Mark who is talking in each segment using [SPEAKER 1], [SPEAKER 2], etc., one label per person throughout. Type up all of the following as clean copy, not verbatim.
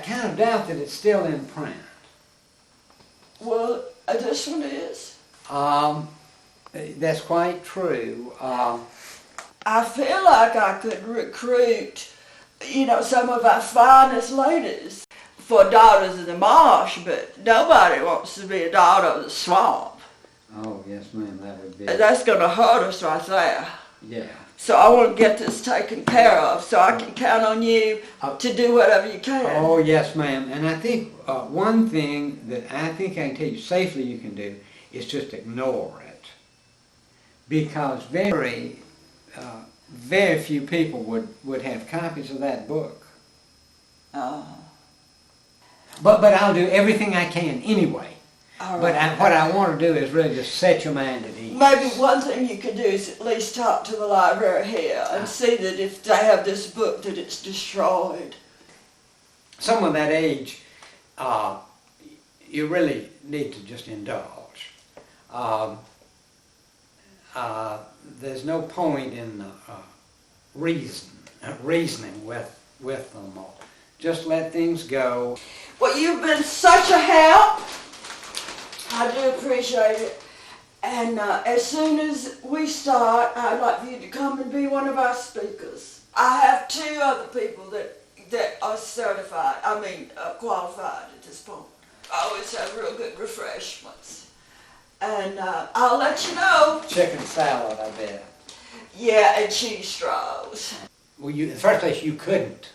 [SPEAKER 1] kind of doubt that it's still in print.
[SPEAKER 2] Well, this one is.
[SPEAKER 1] That's quite true.
[SPEAKER 2] I feel like I could recruit, some of our finest ladies for daughters of the marsh, but nobody wants to be a daughter of the swamp.
[SPEAKER 1] Oh, yes, ma'am, that would be.
[SPEAKER 2] That's going to hurt us right there.
[SPEAKER 1] Yeah.
[SPEAKER 2] So I want to get this taken care of, so I can count on you to do whatever you can.
[SPEAKER 1] Oh, yes, ma'am. And I think one thing that I think I can tell you safely you can do is just ignore it. Because very few people would have copies of that book. But I'll do everything I can anyway. All right. But what I want to do is really just set your mind at ease.
[SPEAKER 2] Maybe one thing you could do is at least talk to the library here and see that if they have this book that it's destroyed.
[SPEAKER 1] Someone that age, you really need to just indulge. There's no point in reasoning with them. Just let things go.
[SPEAKER 2] Well, you've been such a help. I do appreciate it. And as soon as we start, I'd like for you to come and be one of our speakers. I have 2 other people that are certified, qualified at this point. I always have real good refreshments. And I'll let you know.
[SPEAKER 1] Chicken salad, I bet.
[SPEAKER 2] Yeah, and cheese straws.
[SPEAKER 1] Well, in the first place, you couldn't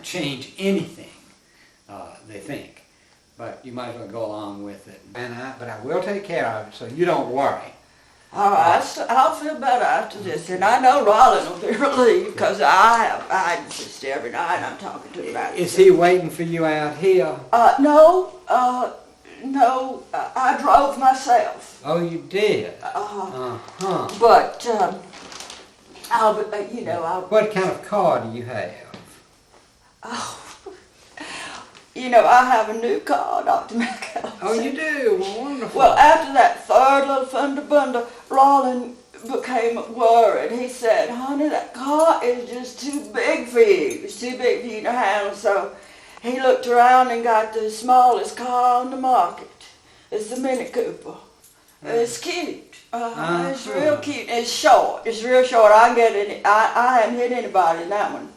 [SPEAKER 1] change anything, they think. But you might as well go along with it. But I will take care of it, so you don't worry.
[SPEAKER 2] All right, I'll feel better after this. And I know Rollin will be relieved, because I insist every night I'm talking to him about it.
[SPEAKER 1] Is he waiting for you out here?
[SPEAKER 2] No, I drove myself.
[SPEAKER 1] Oh, you did?
[SPEAKER 2] But, I'll.
[SPEAKER 1] What kind of car do you have?
[SPEAKER 2] I have a new car, Dr. McAllister.
[SPEAKER 1] Oh, you do? Well, wonderful.
[SPEAKER 2] Well, after that third little fender-bender, Rollin became worried. He said, honey, that car is just too big for you. It's too big for you to handle. So he looked around and got the smallest car on the market. It's the Mini Cooper. It's cute. It's real cute. It's short. It's real short. I haven't hit anybody in that one.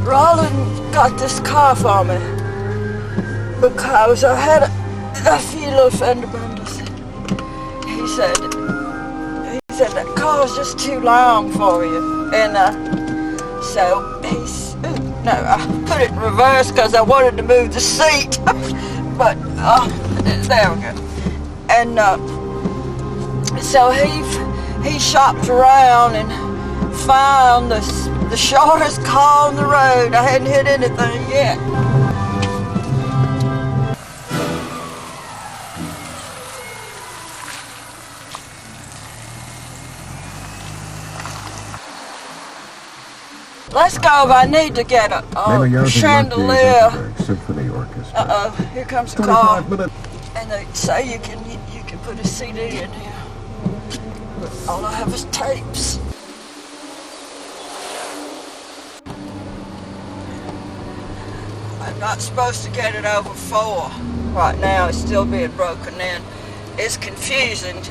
[SPEAKER 2] Rollin got this car for me because I had a few little fender benders. He said that car's just too long for you, and so I put it in reverse because I wanted to move the seat, but there we go. And so he shopped around and found the shortest car on the road. I hadn't hit anything yet. Let's go. I need to get a chandelier.
[SPEAKER 3] Symphony Orchestra.
[SPEAKER 2] Here comes the car. And they say you can put a CD in here. But all I have is tapes. I'm not supposed to get it over 4. Right now it's still being broken in. It's confusing.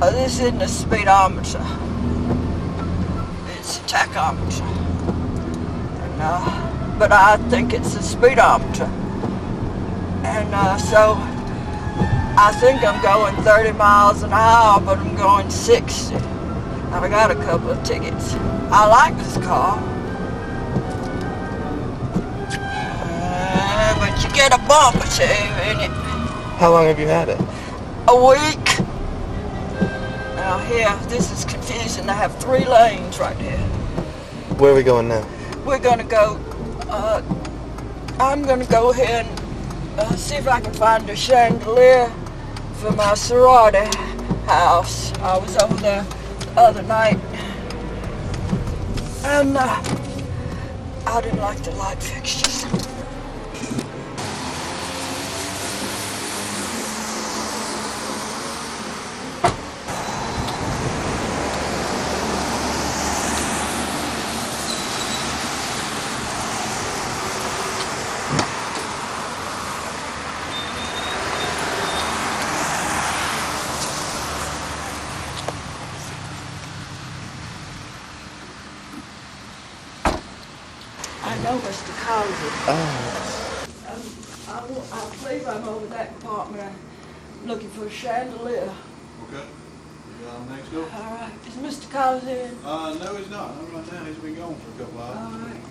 [SPEAKER 2] This isn't a speedometer. It's a tachometer. And, but I think it's a speedometer. And so I think I'm going 30 miles an hour, but I'm going 60. And I got a couple of tickets. I like this car. But you get a bump or 2 in it.
[SPEAKER 4] How long have you had it?
[SPEAKER 2] A week. Now here, this is confusing. They have 3 lanes right here.
[SPEAKER 4] Where are we going now?
[SPEAKER 2] We're gonna go, I'm gonna go here and see if I can find a chandelier for my sorority house. I was over there the other night. And I didn't like the light fixtures. know Mr. Cosby.
[SPEAKER 4] Oh.
[SPEAKER 2] I believe I'm over that apartment. I'm looking for a chandelier.
[SPEAKER 5] Okay. Next door?
[SPEAKER 2] All right. Is Mr. Cosby in?
[SPEAKER 5] No, he's not. Not right now. He's been gone for a couple
[SPEAKER 2] All
[SPEAKER 5] hours.
[SPEAKER 2] right.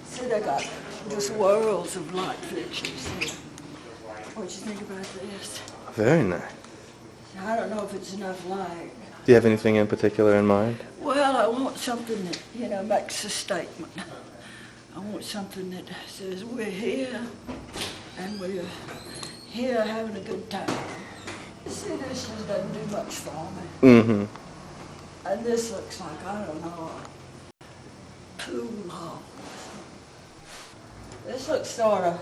[SPEAKER 2] See, they got just worlds of light fixtures here. What do you think about this?
[SPEAKER 4] Very nice.
[SPEAKER 2] I don't know if it's enough light.
[SPEAKER 4] Do you have anything in particular in mind?
[SPEAKER 2] Well, I want something that, makes a statement. I want something that says we're here and we're here having a good time. See, this just doesn't do much for me.
[SPEAKER 4] Mm-hmm.
[SPEAKER 2] And this looks like, I don't know, a pool hall. This looks sort of,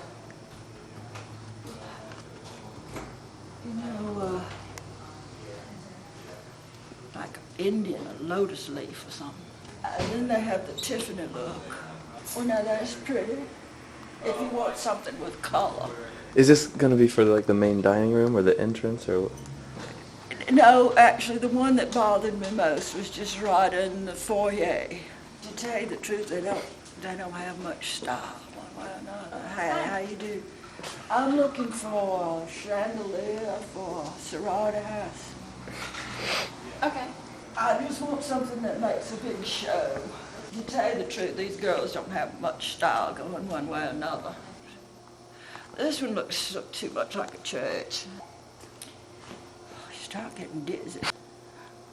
[SPEAKER 2] like Indian, a lotus leaf or something. And then they have the Tiffany look. Well, now that's pretty. If you want something with color.
[SPEAKER 4] Is this going to be for like the main dining room or the entrance or?
[SPEAKER 2] No, actually, the one that bothered me most was just right in the foyer. To tell you the truth, they don't have much style. Well, no, how you do? I'm looking for a chandelier for a sorority house.
[SPEAKER 6] Okay.
[SPEAKER 2] I just want something that makes a big show. To tell you the truth, these girls don't have much style going one way or another. This one looks too much like a church. You start getting dizzy.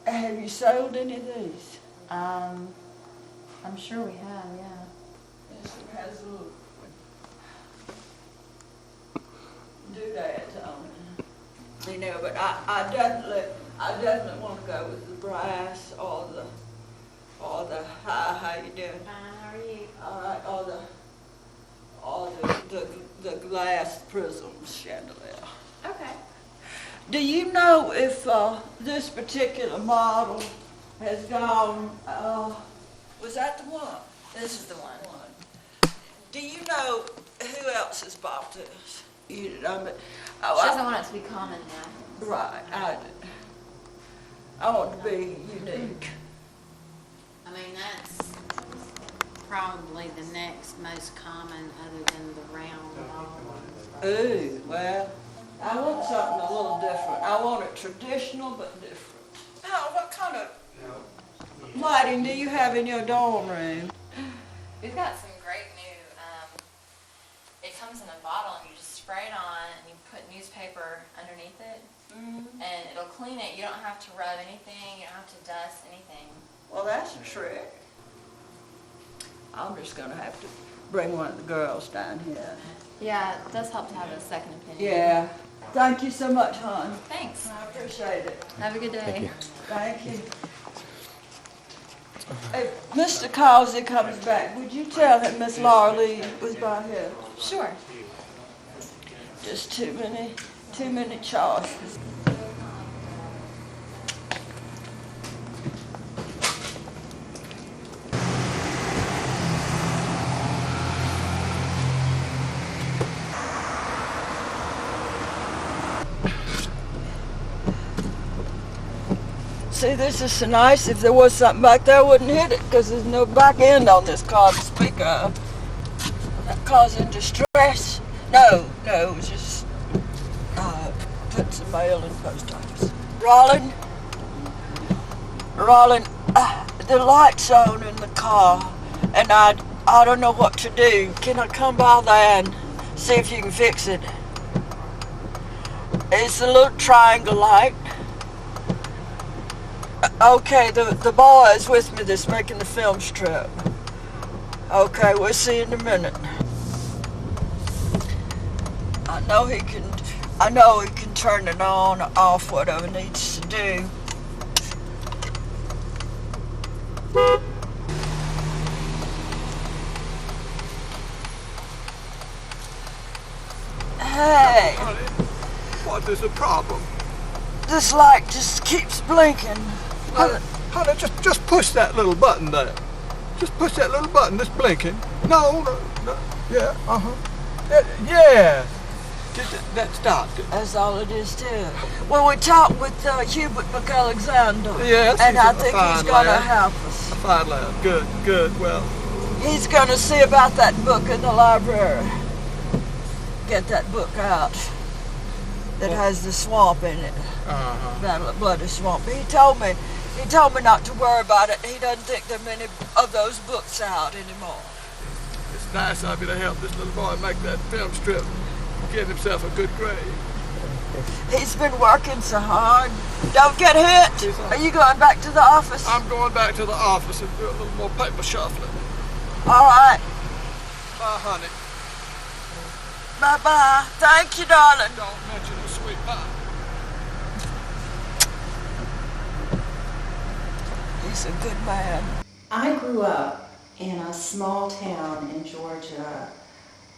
[SPEAKER 2] Have you sold any of these?
[SPEAKER 6] I'm sure we have, yeah.
[SPEAKER 2] This one has a little doodads on it. But I definitely want to go with the brass or the hi, how you doing?
[SPEAKER 6] Fine, how are you?
[SPEAKER 2] All right, or the glass prisms chandelier.
[SPEAKER 6] Okay.
[SPEAKER 2] Do you know if this particular model has gone? Was that the one?
[SPEAKER 6] This is the one.
[SPEAKER 2] Do you know who else has bought this?
[SPEAKER 6] She doesn't want it to be common now.
[SPEAKER 2] Right, I want to be unique.
[SPEAKER 7] I mean, that's probably the next most common other than the round ball.
[SPEAKER 2] Ooh, well, I want something a little different. I want it traditional but different. Now, what kind of lighting do you have in your dorm room?
[SPEAKER 6] We've got some great new, it comes in a bottle and you just spray it on and you put newspaper underneath it and it'll clean it. You don't have to rub anything, you don't have to dust anything.
[SPEAKER 2] Well, that's a trick. I'm just going to have to bring one of the girls down here.
[SPEAKER 6] Yeah, it does help to have a second opinion.
[SPEAKER 2] Yeah. Thank you so much, hon.
[SPEAKER 6] Thanks.
[SPEAKER 2] I appreciate it.
[SPEAKER 6] Have a good day.
[SPEAKER 2] Thank you. If Mr. Causey comes back, would you tell him Miss Lauralee was by here?
[SPEAKER 6] Sure.
[SPEAKER 2] Just too many choices. See, this is so nice. If there was something back there, I wouldn't hit it because there's no back end on this car to speak of. That causing distress? No, it was just putting some mail in the post office. Rollin, the light's on in the car, and I don't know what to do. Can I come by there and see if you can fix it? It's a little triangle light. Okay, the boy is with me that's making the film strip. Okay, we'll see you in a minute. I know he can turn it on or off, whatever needs to do. Hey,
[SPEAKER 5] What is the problem?
[SPEAKER 2] this light just keeps blinking.
[SPEAKER 5] Honey, just push that little button there. Just push that little button that's blinking. No. Yeah, yeah. That stopped it.
[SPEAKER 2] That's all it is too. Well, we talked with Hubert McAlexander.
[SPEAKER 5] Yes,
[SPEAKER 2] and
[SPEAKER 5] he's
[SPEAKER 2] I
[SPEAKER 5] a
[SPEAKER 2] think
[SPEAKER 5] fine
[SPEAKER 2] he's gonna
[SPEAKER 5] lad.
[SPEAKER 2] help us.
[SPEAKER 5] A fine lad. Good. Well,
[SPEAKER 2] He's going to see about that book in the library. Get that book out that has the swamp in it. Battle of Bloody Swamp. He told me not to worry about it. He doesn't think there are many of those books out anymore.
[SPEAKER 5] It's nice of you to help this little boy make that film strip, get himself a good grade.
[SPEAKER 2] He's been working so hard. Don't get hit. Are you going back to the office?
[SPEAKER 5] I'm going back to the office and do a little more paper shuffling.
[SPEAKER 2] All right.
[SPEAKER 5] Bye, honey.
[SPEAKER 2] Bye-bye. Thank you, darling.
[SPEAKER 5] Don't mention the sweet pie.
[SPEAKER 2] He's a good man.
[SPEAKER 8] I grew up in a small town in Georgia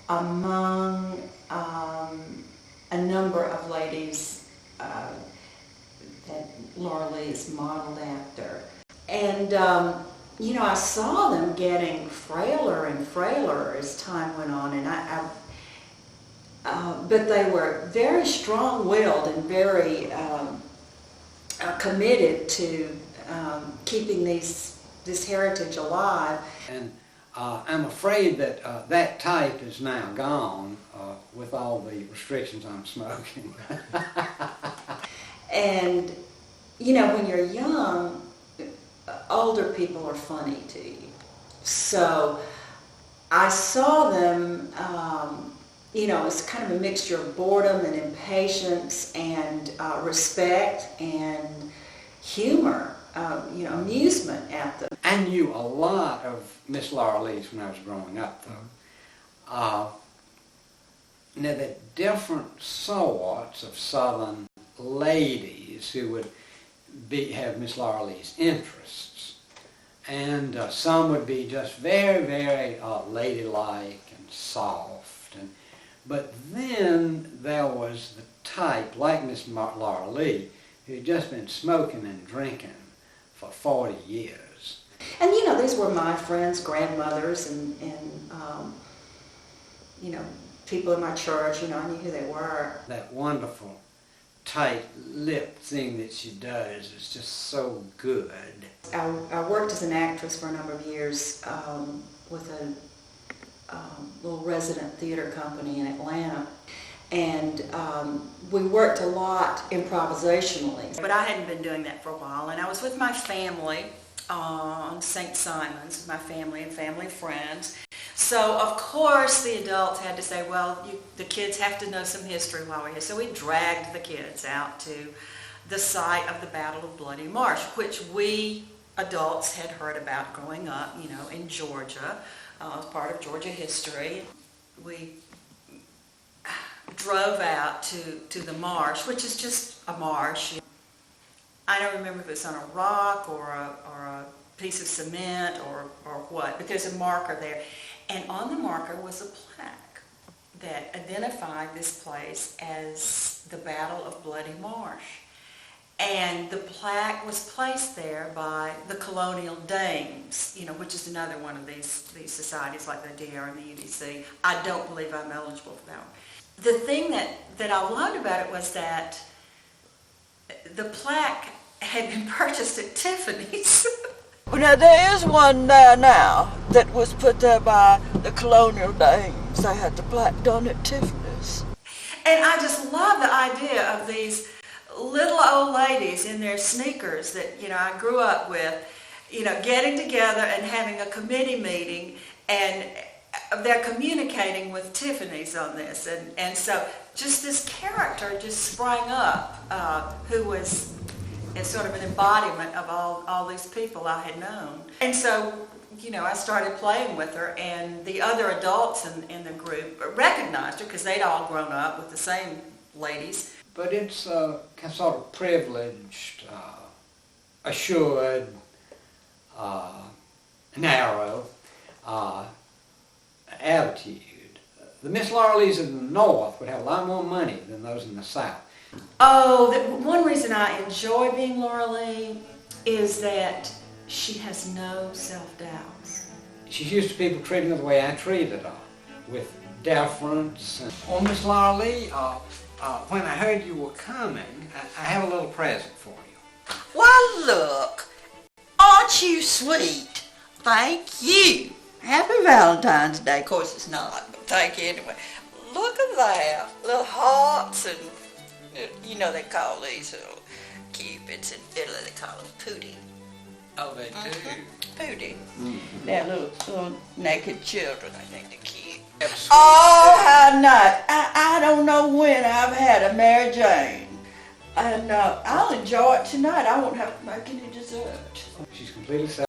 [SPEAKER 8] among a number of ladies that Lauralee is modeled after. And, you know, I saw them getting frailer and frailer as time went on, and but they were very strong-willed and very committed to keeping this heritage alive.
[SPEAKER 1] And I'm afraid that that type is now gone with all the restrictions on smoking.
[SPEAKER 8] And, you know, when you're young, older people are funny to you. So I saw them, you know, it's kind of a mixture of boredom and impatience and respect and humor, you know, amusement at them.
[SPEAKER 1] I knew a lot of Miss Lauralee's when I was growing up, though. Now, there are different sorts of Southern ladies who would have Miss Lauralee's interests. And some would be just very, very ladylike and soft. But then there was the type, like Miss Lauralee, who had just been smoking and drinking for 40 years.
[SPEAKER 8] And, you know, these were my friends' grandmothers and you know, people in my church, you know, I knew who they were.
[SPEAKER 1] That wonderful tight lip thing that she does is just so good.
[SPEAKER 8] I worked as an actress for a number of years with a little resident theater company in Atlanta. And we worked a lot improvisationally. But I hadn't been doing that for a while, and I was with my family on St. Simon's, my family and family friends. So, of course, the adults had to say, well, the kids have to know some history while we're here. So we dragged the kids out to the site of the Battle of Bloody Marsh, which we adults had heard about growing up, you know, in Georgia, as part of Georgia history. We drove out to the marsh, which is just a marsh. I don't remember if it's on a rock or a piece of cement or what, but there's a marker there. And on the marker was a plaque that identified this place as the Battle of Bloody Marsh. And the plaque was placed there by the colonial dames, you know, which is another one of these societies like the DR and the UDC. I don't believe I'm eligible for that one. The thing that I loved about it was that the plaque had been purchased at Tiffany's.
[SPEAKER 2] Now, there is one there now that was put there by the colonial dames. They had the plaque done at Tiffany's.
[SPEAKER 8] And I just love the idea of these little old ladies in their sneakers that, you know, I grew up with, you know, getting together and having a committee meeting, and they're communicating with Tiffany's on this. And so just this character just sprang up, who was sort of an embodiment of all these people I had known. And so, you know, I started playing with her, and the other adults in the group recognized her because they'd all grown up with the same ladies.
[SPEAKER 1] But it's a sort of privileged, assured, narrow attitude. The Miss Lauralees in the North would have a lot more money than those in the South.
[SPEAKER 8] Oh, one reason I enjoy being Lauralee is that she has no self-doubt.
[SPEAKER 1] She's used to people treating her the way I treated her, with deference. Oh, Miss Lauralee, when I heard you were coming, I have a little present for you.
[SPEAKER 2] Well, look, aren't you sweet? Thank you. Happy Valentine's Day. Of course it's not, but thank you anyway. Look at that. Little hearts and, you know, they call these little cupids in Italy, they call them putti.
[SPEAKER 1] Oh, they do.
[SPEAKER 2] Putti. They're little naked children, I think they're cute.
[SPEAKER 1] That's
[SPEAKER 2] Oh, how nice. I don't know when I've had a Mary Jane. And I'll enjoy it tonight. I won't have to make any dessert.
[SPEAKER 1] She's completely